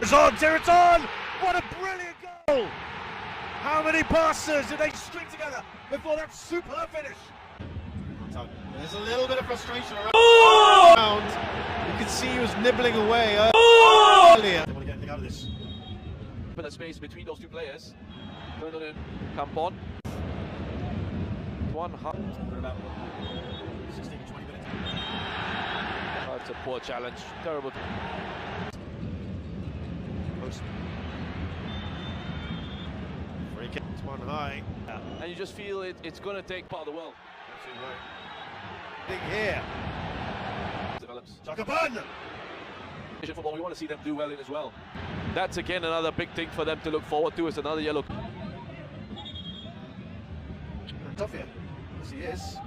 It's on, it's on! What a brilliant goal! How many passes did they string together before that superb finish? There's a little bit of frustration around. You can see he was nibbling away earlier. I want to get anything out of this. Put that space between those two players. Pertahanan come on. One hot. About 16 to 20 minutes. Oh, it's a poor challenge. Terrible. Post. Free kick. It's one high. And you just feel it's going to take part of the world. Big here. Develops. Chakaban! Football, we want to see them do well in as well. That's again another big thing for them to look forward to, is another yellow. Tough here. Yes, he is.